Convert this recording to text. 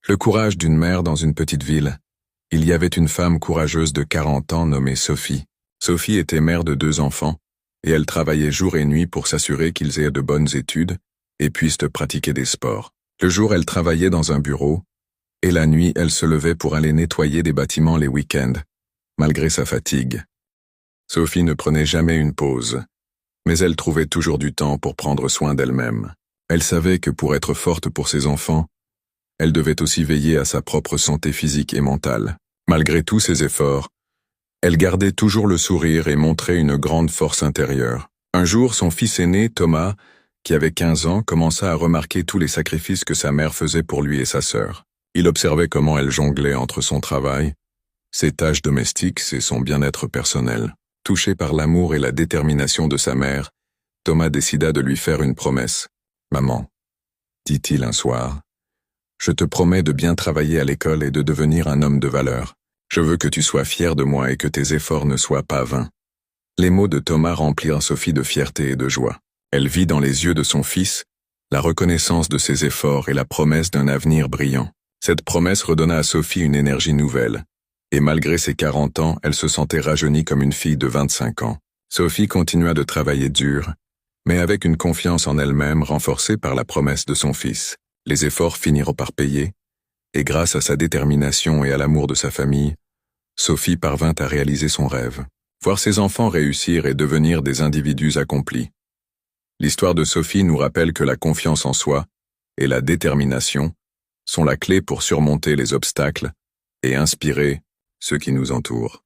Le courage d'une mère dans une petite ville. Il y avait une femme courageuse de 40 ans nommée Sophie. Sophie était mère de 2 enfants, et elle travaillait jour et nuit pour s'assurer qu'ils aient de bonnes études et puissent pratiquer des sports. Le jour, elle travaillait dans un bureau, et la nuit, elle se levait pour aller nettoyer des bâtiments les week-ends, malgré sa fatigue. Sophie ne prenait jamais une pause, mais elle trouvait toujours du temps pour prendre soin d'elle-même. Elle savait que pour être forte pour ses enfants, elle devait aussi veiller à sa propre santé physique et mentale. Malgré tous ses efforts, elle gardait toujours le sourire et montrait une grande force intérieure. Un jour, son fils aîné, Thomas, qui avait 15 ans, commença à remarquer tous les sacrifices que sa mère faisait pour lui et sa sœur. Il observait comment elle jonglait entre son travail, ses tâches domestiques et son bien-être personnel. Touché par l'amour et la détermination de sa mère, Thomas décida de lui faire une promesse. « Maman, dit-il un soir, je te promets de bien travailler à l'école et de devenir un homme de valeur. Je veux que tu sois fier de moi et que tes efforts ne soient pas vains. » Les mots de Thomas remplirent Sophie de fierté et de joie. Elle vit dans les yeux de son fils la reconnaissance de ses efforts et la promesse d'un avenir brillant. Cette promesse redonna à Sophie une énergie nouvelle, et malgré ses 40 ans, elle se sentait rajeunie comme une fille de 25 ans. Sophie continua de travailler dur, mais avec une confiance en elle-même renforcée par la promesse de son fils. Les efforts finirent par payer, et grâce à sa détermination et à l'amour de sa famille, Sophie parvint à réaliser son rêve, voir ses enfants réussir et devenir des individus accomplis. L'histoire de Sophie nous rappelle que la confiance en soi et la détermination sont la clé pour surmonter les obstacles et inspirer ceux qui nous entourent.